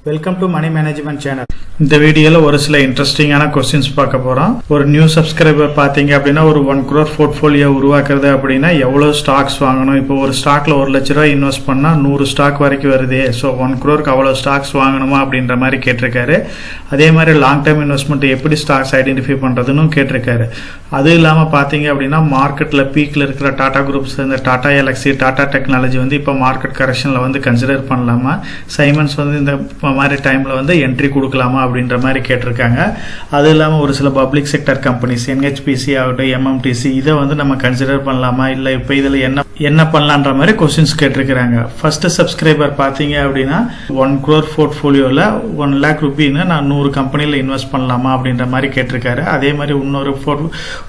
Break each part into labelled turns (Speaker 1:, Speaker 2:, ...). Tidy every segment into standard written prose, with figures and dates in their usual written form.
Speaker 1: Welcome to money management channel. இந்த வீடியோவில் ஒரு சில இன்ட்ரெஸ்டிங்கான கொஸ்டின்ஸ் பார்க்க போகிறோம். ஒரு நியூ சப்ஸ்கிரைபர் பார்த்தீங்க அப்படின்னா ஒரு 1 crore போர்ட்ஃபோலியோ உருவாக்குறது அப்படின்னா எவ்வளோ ஸ்டாக்ஸ் வாங்கணும்? இப்போ ஒரு ஸ்டாக்ல 1 லட்ச ரூபாய் இன்வெஸ்ட் பண்ணால் 100 ஸ்டாக் வரைக்கும் வருது. ஸோ 1 crore அவ்வளோ ஸ்டாக்ஸ் வாங்கணுமா அப்படின்ற மாதிரி கேட்டிருக்காரு. அதே மாதிரி லாங் டேர்ம் இன்வெஸ்ட்மெண்ட் எப்படி ஸ்டாக்ஸ் ஐடென்டிஃபை பண்ணுறதுன்னு கேட்டிருக்காரு. அது இல்லாமல் பார்த்தீங்க அப்படின்னா மார்க்கெட்டில் பீக்கில் இருக்கிற டாடா குரூப்ஸ், இந்த டாடா எலக்ஸி, டாடா டெக்னாலஜி இப்போ மார்க்கெட் கரெக்ஷனில் கன்சிடர் பண்ணலாமா? சைமன்ஸ் இந்த மாதிரி டைமில் என்ட்ரி கொடுக்கலாமா அப்படின்ற மாதிரி கேட்டிருக்காங்க. அது இல்லாமல் ஒரு சில பப்ளிக் செக்டர் கம்பெனிஸ் NHPC ஆகட்டும், MMTC இதை நம்ம கன்சிடர் பண்ணலாமா, இல்லை இப்போ இதில் என்ன பண்ணலான்ற மாதிரி கொஸ்டின்ஸ் கேட்டிருக்கிறாங்க. ஃபர்ஸ்ட் சப்ஸ்கிரைபர் பார்த்தீங்க அப்படின்னா 1 crore போர்ட்ஃபோலியோவில் 1 lakh ரூபீன்னு நான் 100 கம்பெனியில் இன்வெஸ்ட் பண்ணலாமா அப்படின்ற மாதிரி கேட்டிருக்காரு. அதே மாதிரி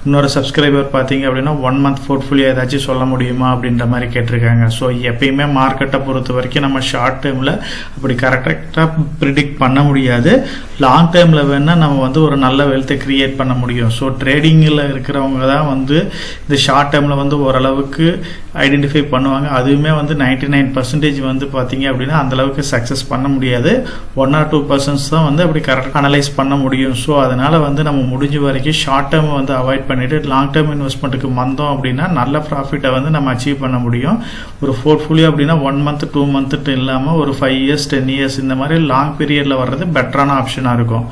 Speaker 1: இன்னொரு சப்ஸ்கிரைபர் பார்த்தீங்க அப்படின்னா 1 month போர்ட்ஃபோலியோ ஏதாச்சும் சொல்ல முடியுமா அப்படின்ற மாதிரி கேட்டிருக்காங்க. ஸோ எப்பயுமே மார்க்கெட்டை பொறுத்த வரைக்கும் நம்ம ஷார்ட் டேர்மில் அப்படி கரெக்டாக ப்ரிடிக்ட் பண்ண முடியாது. லாங் டேர்மில் வேணால் நம்ம ஒரு நல்ல வெல்த்தை கிரியேட் பண்ண முடியும். ஸோ ட்ரேடிங்கில் இருக்கிறவங்க தான் இந்த ஷார்ட் டேர்மில் ஓரளவுக்கு ஐடென்டிஃபை பண்ணுவாங்க. அதுவுமே 99% பார்த்தீங்க அப்படின்னா அந்தளவுக்கு சக்ஸஸ் பண்ண முடியாது. 1 or 2% தான் அப்படி கரெக்டாக அனலைஸ் பண்ண முடியும். ஸோ அதனால் நம்ம முடிஞ்ச வரைக்கும் ஷார்ட் டேர்ம் அவாய்ட் பண்ணிவிட்டு லாங் டேர்ம் இன்வெஸ்ட்மெண்ட்டுக்கு வந்தோம் அப்படின்னா நல்ல ப்ராஃபிட்டை நம்ம அச்சீவ் பண்ண முடியும். ஒரு போர்ட்ஃபோலியோ அப்படின்னா 1 month 2 month இல்லாமல் ஒரு 5 years 10 years இந்த மாதிரி லாங் பீரியடில் வர்றது பெட்டரான ஆப்ஷனாக இருக்கும்.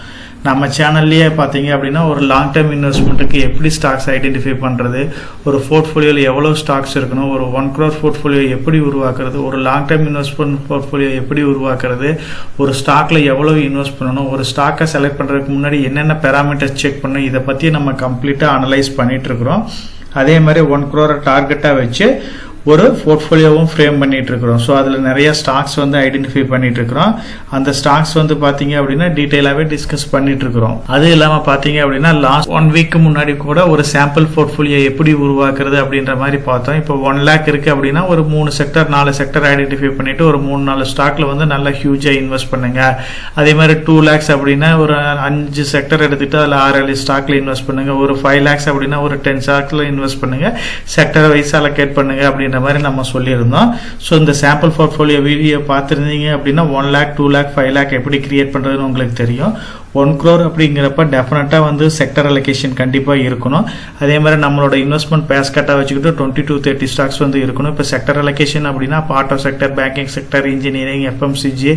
Speaker 1: நம்ம சேனல்லையே பார்த்தீங்க அப்படின்னா ஒரு லாங் டேர்ம் இன்வெஸ்ட்மெண்ட்டுக்கு எப்படி ஸ்டாக்ஸ் ஐடென்டிஃபை பண்ணுறது, ஒரு போர்ட்ஃபோலியோவில் எவ்வளோ ஸ்டாக்ஸ் இருக்கணும், ஒரு 1 crore போர்ட்ஃபோலியோ எப்படி உருவாக்குறது, ஒரு லாங் டேர்ம் இன்வெஸ்ட்மெண்ட் போர்ட்ஃபோலியோ எப்படி உருவாக்குறது, ஒரு ஸ்டாக்ல எவ்வளோ இன்வெஸ்ட் பண்ணணும், ஒரு ஸ்டாக்கை செலக்ட் பண்ணுறதுக்கு முன்னாடி என்னென்ன பேராமீட்டர்ஸ் செக் பண்ணணும், இதை பற்றி நம்ம கம்ப்ளீட்டாக அனலைஸ் பண்ணிட்டு இருக்கிறோம். அதே மாதிரி 1 crore டார்கெட்டாக வச்சு ஒரு போர்ட்ஃபோலியோவும் ஃப்ரேம் பண்ணிட்டு இருக்கிறோம். ஸோ அதில் நிறைய ஸ்டாக்ஸ் ஐடென்டிஃபை பண்ணிட்டு இருக்கிறோம். அந்த ஸ்டாக்ஸ் பார்த்தீங்க அப்படின்னா டீட்டெயிலாகவே டிஸ்கஸ் பண்ணிட்டு இருக்கிறோம். அது இல்லாமல் பார்த்தீங்க அப்படின்னா லாஸ்ட் 1 week முன்னாடி கூட ஒரு சாம்பிள் போர்ட்ஃபோலியோ எப்படி உருவாக்குறது அப்படின்ற மாதிரி பார்த்தோம். இப்போ 1 lakh இருக்கு அப்படின்னா ஒரு 3 sector 4 sector ஐடென்டிஃபை பண்ணிட்டு ஒரு 3-4 ஸ்டாக்ல நல்ல ஹியூஜாக இன்வெஸ்ட் பண்ணுங்க. அதே மாதிரி 2 lakhs அப்படின்னா ஒரு 5 sector எடுத்துட்டு அதில் 6-7 ஸ்டாக்ல இன்வெஸ்ட் பண்ணுங்க. ஒரு 5 lakhs அப்படின்னா ஒரு 10 ஸ்டாக்ல இன்வெஸ்ட் பண்ணுங்க. செக்டர் வைஸ் அலோகேட் பண்ணுங்க அப்படின்னு மாதிரி நம்ம சொல்லியிருந்தோம். ஸோ இந்த சாம்பிள் போர்ட்ஃபோலியோ வீடியோ பார்த்துருந்தீங்க அப்படின்னா 1 lakh 2 lakh 5 lakh எப்படி கிரியேட் பண்ணுறதுன்னு உங்களுக்கு தெரியும். 1 crore அப்படிங்கிறப்ப டெஃபினட்டாக செக்டர் அலோகேஷன் கண்டிப்பாக இருக்கணும். அதே மாதிரி நம்மளோட இன்வெஸ்ட்மெண்ட் பேஸ்கட்டாக வச்சுக்கிட்டு 20 to 30 ஸ்டாக்ஸ் இருக்கணும். இப்போ செக்டர் அலோகேஷன் அப்படின்னா auto sector, banking sector, engineering, FMCG,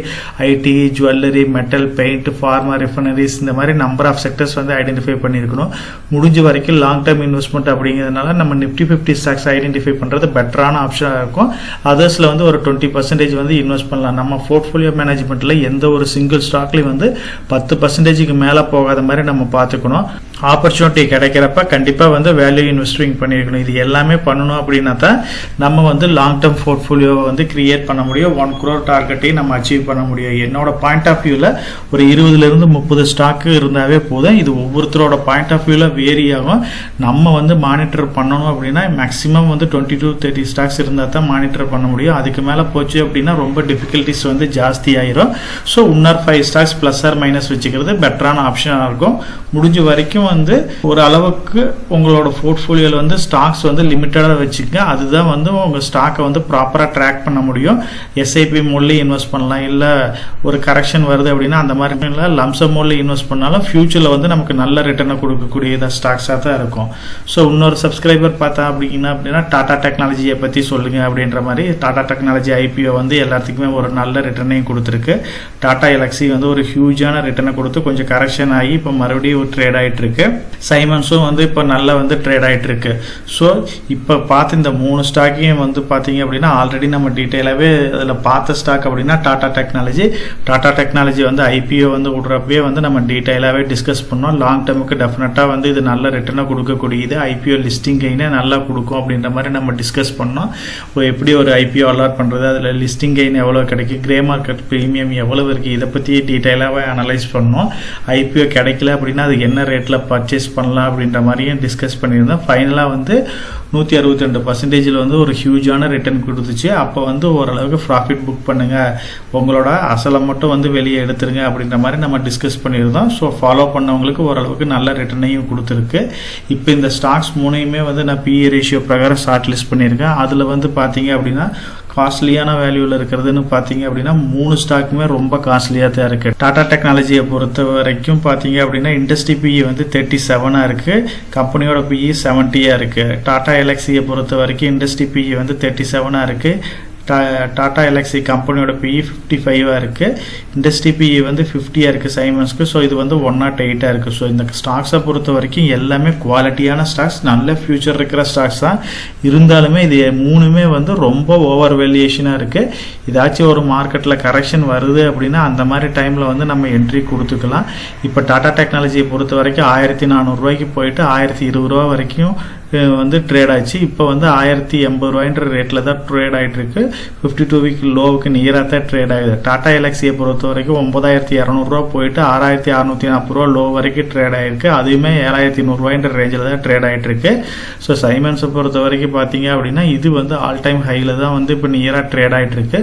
Speaker 1: IT, jewellery, metal, paint, pharma, refineries இந்த மாதிரி நம்பர் ஆஃப் செக்டர்ஸ் ஐடென்டிஃபை பண்ணியிருக்கணும். முடிஞ்ச வரைக்கும் லாங் டேர்ம் இன்வெஸ்ட்மெண்ட் அப்படிங்கிறதுனால நம்ம Nifty 50 ஸ்டாக்ஸ் ஐடென்டிஃபை பண்ணுறது பெட்டரான ஆப்ஷனாக இருக்கும். அதர்ஸில் ஒரு 20% இன்வெஸ்ட் பண்ணலாம். நம்ம போர்ட்ஃபோலியோ மேனேஜ்மெண்ட்டில் எந்த ஒரு சிங்கிள் ஸ்டாக்லையும் 10% மேல போகாத மாதிரி நம்ம பார்த்துக்கணும். ஆப்பர்ச்சுனிட்டி கிடைக்கிறப்ப கண்டிப்பாக வேல்யூ இன்வெஸ்டிங் பண்ணியிருக்கணும். இது எல்லாமே பண்ணணும் அப்படின்னா தான் நம்ம லாங் டேர்ம் போர்ட்ஃபோலியோவை கிரியேட் பண்ண முடியும். 1 crore டார்கெட்டையும் நம்ம அச்சீவ் பண்ண முடியும். என்னோட பாயிண்ட் ஆஃப் வியூவில் ஒரு 20 to 30 ஸ்டாக் இருந்தாவே போதும். இது ஒவ்வொருத்தரோட பாயிண்ட் ஆஃப் வியூவில் வேரி ஆகும். நம்ம மானிட்டர் பண்ணணும் அப்படின்னா மேக்ஸிமம் 20 to 30 ஸ்டாக்ஸ் இருந்தால் தான் மானிட்டர் பண்ண முடியும். அதுக்கு மேலே போச்சு அப்படின்னா ரொம்ப டிஃபிகல்ட்டிஸ் ஜாஸ்தி ஆயிரும். ஸோ இன்னொரு 5 ஸ்டாக்ஸ் ப்ளஸ் ஆர் மைனஸ் வச்சுக்கிறது பெட்டரான ஆப்ஷனாக இருக்கும். முடிஞ்ச வரைக்கும் ஒரு அளவுக்கு உங்களோட போர்ட்ஃபோலியோவில் ஸ்டாக்ஸ் லிமிட்டடாக வச்சுக்க. அதுதான் உங்கள் ஸ்டாக்கை ப்ராப்பராக ட்ராக் பண்ண முடியும். SIP மோட்லேயே இன்வெஸ்ட் பண்ணலாம். இல்லை ஒரு கரெக்ஷன் வருது அப்படின்னா அந்த மாதிரி லம்சம் மோட்லேயே இன்வெஸ்ட் பண்ணாலும் ஃபியூச்சரில் நமக்கு நல்ல ரிட்டர்னை கொடுக்கக்கூடிய ஸ்டாக்ஸாக தான் இருக்கும். ஸோ இன்னொரு சப்ஸ்கிரைபர் பார்த்தா அப்படின்னா டாடா டெக்னாலஜியை பற்றி சொல்லுங்க அப்படின்ற மாதிரி டாடா டெக்னாலஜி IPO எல்லாத்துக்குமே ஒரு நல்ல ரிட்டர்னையும் கொடுத்துருக்கு. டாடா எலக்ஸி ஒரு ஹியூஜான ரிட்டர்னை கொடுத்து கொஞ்சம் கரெக்ஷன் ஆகி இப்போ மறுபடியும் ஒரு ட்ரேட் ஆகிட்டு இருக்கு. சைமன்ஸும் இப்போ நல்லா ட்ரேட் ஆகிட்டு இருக்கு. ஸோ இப்போ பார்த்து இந்த 3 ஸ்டாக்கையும் பார்த்தீங்க அப்படின்னா ஆல்ரெடி நம்ம டீட்டெயிலாகவே அதில் பார்த்த ஸ்டாக் அப்படின்னா டாடா டெக்னாலஜி IPO விடுறப்பவே நம்ம டீட்டெயிலாகவே டிஸ்கஸ் பண்ணோம். லாங் டேர்முக்கு டெஃபினட்டாக இது நல்ல ரிட்டர்னை கொடுக்கக்கூடியது. IPO லிஸ்டிங் கெயினே நல்லா கொடுக்கும் அப்படின்ற மாதிரி நம்ம டிஸ்கஸ் பண்ணோம். இப்போ எப்படி ஒரு IPO அலாட் பண்ணுறது, அதில் லிஸ்டிங் கெயின் எவ்வளோ கிடைக்கும், கிரே மார்க்கெட் ப்ரீமியம் எவ்வளோ இருக்குது, இதை பற்றி டீட்டெயிலாகவே அனலைஸ் பண்ணோம். IPO கிடைக்கல அப்படின்னா அது என்ன ரேட்டில் பர்ச்சேஸ் பண்ணலாம் அப்படின்ற மாதிரியும் டிஸ்கஸ் பண்ணியிருந்தோம். ஃபைனலாக 162% வந்து ஒரு ஹியூஜான ரிட்டர்ன் கொடுத்துச்சு. அப்போ வந்து ஓரளவுக்கு ப்ராஃபிட் புக் பண்ணுங்க, உங்களோட அசலை மட்டும் வந்து வெளியே எடுத்துருங்க அப்படின்ற மாதிரி நம்ம டிஸ்கஸ் பண்ணியிருந்தோம். ஸோ ஃபாலோ பண்ணவங்களுக்கு ஓரளவுக்கு நல்ல ரிட்டர்னையும் கொடுத்துருக்கு. இப்போ இந்த ஸ்டாக்ஸ் மூணையுமே வந்து நான் PE ரேஷியோ பிரகாரம் ஷார்ட் லிஸ்ட் பண்ணியிருக்கேன். அதில் வந்து பார்த்தீங்க அப்படின்னா காஸ்ட்லியான வேல்யூவில் இருக்கிறதுன்னு பார்த்தீங்க அப்படின்னா 3 ஸ்டாக்குமே ரொம்ப காஸ்ட்லியாக தான் இருக்குது. டாடா டெக்னாலஜியை பொறுத்த வரைக்கும் பார்த்தீங்க அப்படின்னா இண்டஸ்ட்ரி PE வந்து 37 இருக்குது, கம்பெனியோட PE 70 இருக்குது. டாடா எல்எக்ஸியை பொறுத்த வரைக்கும் இண்டஸ்ட்ரி PE வந்து 37 இருக்குது, டாடா எல்எக்ஸி கம்பெனியோட PE 55 இருக்குது, இண்டஸ்ட்ரி PE வந்து 50 இருக்குது சைமன்ஸ்க்கு. ஸோ இது வந்து 108 இருக்குது. ஸோ இந்த ஸ்டாக்ஸை பொறுத்த வரைக்கும் எல்லாமே குவாலிட்டியான ஸ்டாக்ஸ், நல்ல ஃபியூச்சர் இருக்கிற ஸ்டாக்ஸ் தான். இருந்தாலுமே இது மூணுமே வந்து ரொம்ப ஓவர் வேல்யூஷனாக இருக்குது. ஏதாச்சும் ஒரு மார்க்கெட்டில் கரெக்ஷன் வருது அப்படின்னா அந்த மாதிரி டைமில் வந்து நம்ம என்ட்ரி கொடுத்துக்கலாம். இப்போ டாடா டெக்னாலஜியை பொறுத்த வரைக்கும் 1400 ரூபாய்க்கு போயிட்டு 1020 ரூபா வரைக்கும் வந்து ட்ரேட் ஆச்சு. இப்போ வந்து 1080 ரூபாய்ன்ற ரேட்டில் தான் ட்ரேட் ஆகிட்டு இருக்கு. 52 வீக் லோவுக்கு நியராக தான் ட்ரேட் ஆகுது. டாடா எல்எக்ஸியை பொறுத்த வரைக்கும் 9200 ரூபா போயிட்டு 6640 ரூபா லோ வரைக்கும் ட்ரேட் ஆகிருக்கு. அதுவுமே 7100 ரூபாய்ன்ற ரேஞ்சில் தான் ட்ரேட் ஆகிட்டு இருக்கு. ஸோ சைமன்ஸை பொறுத்த வரைக்கும் பார்த்தீங்க அப்படின்னா இது வந்து ஆல் டைம் ஹையில் தான் வந்து இப்போ நியராக ட்ரேட் ஆகிட்டு இருக்கு.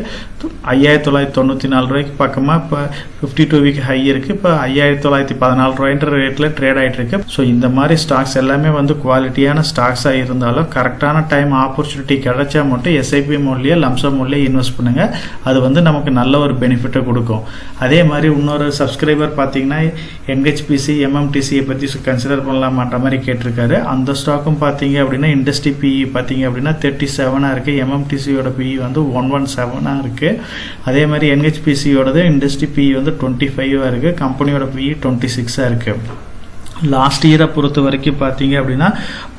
Speaker 1: 5994 ரூபாய்க்கு பக்கமாக இப்போ 52 வீக் ஹை இருக்குது. இப்போ 5914 ரூபாய்ன்ற ரேட்டில் ட்ரேட் ஆகிட்டு இருக்கு. ஸோ இந்த மாதிரி ஸ்டாக்ஸ் எல்லாமே வந்து குவாலிட்டியான ஸ்டாக்ஸாக இருந்தாலும் கரெக்டான டைம் ஆப்பர்ச்சுனிட்டி கிடைச்சா மட்டும் SIP மூலியம் லம்சம் மூலியம் இன்வெஸ்ட் பண்ணுங்க. அது வந்து நமக்கு நல்ல ஒரு பெனிஃபிட்டை கொடுக்கும். அதே மாதிரி இன்னொரு சப்ஸ்கிரைபர் பார்த்தீங்கன்னா NHPC MMTCயை பற்றி கன்சிடர் பண்ணலாமான்ற மாதிரி கேட்டிருக்காரு. அந்த ஸ்டாக்கும் பார்த்தீங்க அப்படின்னா இண்டஸ்ட்ரி PE பார்த்தீங்க அப்படின்னா 37 இருக்குது, MMTCயோட PE வந்து 117 இருக்குது. அதே மாதிரி NHPCயோடது இண்டஸ்ட்ரி PE வந்து 25 இருக்குது, கம்பெனியோட PE 26 இருக்குது. லாஸ்ட் இயரை பொறுத்த வரைக்கும் பார்த்தீங்க அப்படின்னா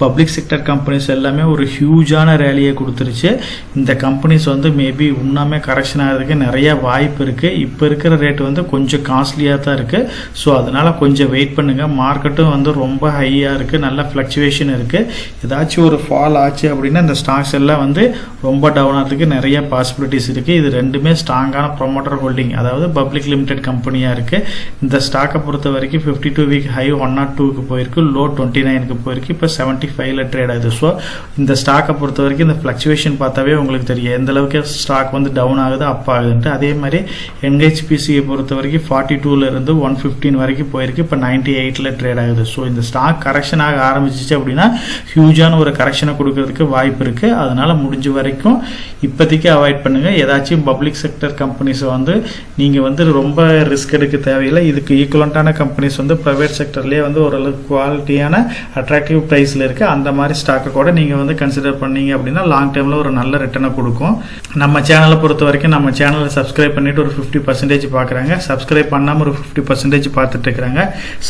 Speaker 1: பப்ளிக் செக்டர் கம்பெனிஸ் எல்லாமே ஒரு ஹியூஜான ரேலியை கொடுத்துருச்சு. இந்த கம்பெனிஸ் வந்து மேபி இன்னுமே கரெக்ஷன் ஆகிறதுக்கு நிறைய வாய்ப்பு இருக்குது. இப்போ இருக்கிற ரேட் வந்து கொஞ்சம் காஸ்ட்லியாக தான் இருக்குது. ஸோ அதனால் கொஞ்சம் வெயிட் பண்ணுங்கள். மார்க்கெட்டும் வந்து ரொம்ப ஹையாக இருக்குது, நல்ல ஃப்ளக்சுவேஷன் இருக்குது. ஏதாச்சும் ஒரு ஃபால் ஆச்சு அப்படின்னா இந்த ஸ்டாக்ஸ் எல்லாம் வந்து ரொம்ப டவுன் ஆகிறதுக்கு நிறைய பாசிபிலிட்டிஸ் இருக்குது. இது ரெண்டுமே ஸ்ட்ராங்கான ப்ரொமோட்டர் ஹோல்டிங், அதாவது பப்ளிக் லிமிடெட் கம்பெனியாக இருக்குது. இந்த ஸ்டாக்கை பொறுத்த வரைக்கும் 52 வீக் ஹை 102க்கு போயிருக்கு, லோ 29க்கு போயிருக்கு, இப்போ 75ல ட்ரேட் ஆகுது. ஸோ இந்த ஸ்டாக்கை பொறுத்த வரைக்கும் இந்த ஃப்ளக்சுவேஷன் பார்த்தாவே உங்களுக்கு தெரியும் எந்த அளவுக்கு ஸ்டாக் வந்து டவுன் ஆகுது அப் ஆகுதுன்ட்டு. அதே மாதிரி NHPCயை பொறுத்த வரைக்கும் 42ல இருந்து 115 வரைக்கும் போயிருக்கு, இப்போ 98ல ட்ரேட் ஆகுது. ஸோ இந்த ஸ்டாக் கரெக்ஷன் ஆக ஆரம்பிச்சிச்சு அப்படின்னா ஹியூஜான ஒரு கரெக்ஷனை கொடுக்கறதுக்கு வாய்ப்பு இருக்கு. அதனால முடிஞ்ச வரைக்கும் இப்போதைக்கு அவாய்ட் பண்ணுங்க. ஏதாச்சும் பப்ளிக் செக்டர் கம்பெனிஸை வந்து நீங்க வந்து ரொம்ப ரிஸ்க் எடுக்க தேவையில்லை. இதுக்கு ஈக்குவலண்டான கம்பெனிஸ் வந்து பிரைவேட் செக்டர்லேயே வந்து ஓரளவுக்கு குவாலிட்டியான அட்ராக்டிவ் ப்ரைஸில் இருக்குது. அந்த மாதிரி ஸ்டாக்கை கூட நீங்கள் வந்து கன்சிடர் பண்ணீங்க அப்படின்னா லாங் டைமில் ஒரு நல்ல ரிட்டர்னை கொடுக்கும். நம்ம சேனலை பொறுத்த வரைக்கும் நம்ம சேனலை சப்ஸ்கிரைப் பண்ணிட்டு ஒரு 50% பார்க்குறாங்க, சப்ஸ்கிரைப் பண்ணாமல் ஒரு 50% பார்த்துட்டு இருக்கிறாங்க.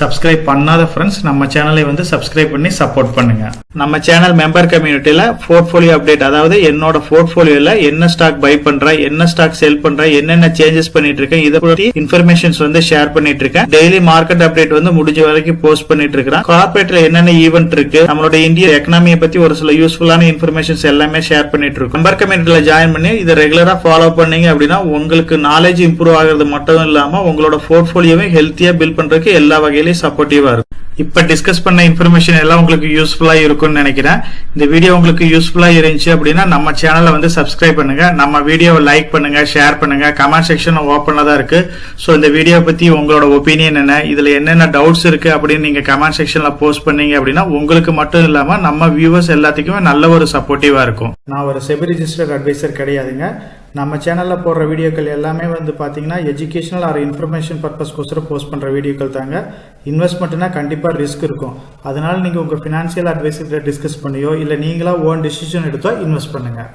Speaker 1: சப்ஸ்கிரைப் பண்ணாத ஃப்ரெண்ட்ஸ் நம்ம சேனலை வந்து சப்ஸ்கிரைப் பண்ணி சப்போர்ட் பண்ணுங்க. நம்ம சேனல் மெம்பர் கம்யூனிட்டியில் போர்ட்ஃபோலியோ அப்டேட், அதாவது என்னோட போர்ட்ஃபோலியோவில் என்ன ஸ்டாக் பை பண்ணுறேன், என்ன ஸ்டாக் செல் பண்ணுறேன், என்னென்ன சேஞ்சஸ் பண்ணிட்டு இருக்கேன், இதை பற்றி இன்ஃபர்மேஷன்ஸ் வந்து ஷேர் பண்ணிட்டு இருக்கேன். டெய்லி மார்க்கெட் அப்டேட் வந்து முடிஞ்ச வரைக்கும் போஸ்ட் பண்ணிட்டு இருக்கிறேன். கார்பரேட்ல என்னென்ன ஈவென்ட் இருக்கு, நம்மளோட இந்திய எக்கனாமியை பத்தி ஒரு சில யூஸ்ஃபுல்லான இன்ஃபர்மேஷன்ஸ் எல்லாமே ஷேர் பண்ணிட்டு இருக்கோம். மெம்பர் கம்யூனிட்டில ஜாயின் பண்ணி இதை ரெகுலரா ஃபாலோ பண்ணீங்க அப்படின்னா உங்களுக்கு நாலேஜ் இம்ப்ரூவ் ஆகிறது மட்டும் இல்லாம உங்களோட போர்ட்ஃபோலியோவை ஹெல்த்தியா பில்ட் பண்றதுக்கு எல்லா வகையிலையும் சப்போர்ட்டிவா இருக்கும். இப்ப டிஸ்கஸ் பண்ண இன்ஃபர்மேஷன் எல்லாம் உங்களுக்கு யூஸ்ஃபுல்லா இருக்கும்னு நினைக்கிறேன். இந்த வீடியோ உங்களுக்கு யூஸ்ஃபுல்லா இருந்துச்சு அப்படின்னா நம்ம சேனலை வந்து சப்ஸ்கிரைப் பண்ணுங்க, நம்ம வீடியோவை லைக் பண்ணுங்க, ஷேர் பண்ணுங்க. கமெண்ட் செக்ஷன் ஓப்பன்ல தான் இருக்கு. ஸோ இந்த வீடியோ பத்தி உங்களோட ஒப்பீனியன் என்ன, இதுல என்னென்ன டவுட்ஸ் இருக்கு அப்படின்னு நீங்க கமெண்ட் செக்ஷன்ல போஸ்ட் பண்ணீங்க அப்படின்னா உங்களுக்கு மட்டும் இல்லாம நம்ம வியூவர்ஸ் எல்லாத்துக்குமே நல்ல ஒரு சப்போர்ட்டிவா இருக்கும். நான் ஒரு செபி ரிஜிஸ்டர்ட் அட்வைசர் கிடையாதுங்க. நம்ம சேனலில் போடுற வீடியோக்கள் எல்லாமே வந்து பார்த்தீங்கன்னா எஜுகேஷனல் ஆர் இன்ஃபர்மேஷன் பர்பஸ்க்கோசரம் போஸ்ட் பண்ணுற வீடியோக்கள் தாங்க. இன்வெஸ்ட்மெண்ட்னா கண்டிப்பாக ரிஸ்க் இருக்கும். அதனால நீங்கள் உங்கள் ஃபினான்ஷியல் அட்வைசர்கிட்ட டிஸ்கஸ் பண்ணியோ இல்லை நீங்களா ஓன் டிசிஷன் எடுத்தோ இன்வெஸ்ட் பண்ணுங்கள்.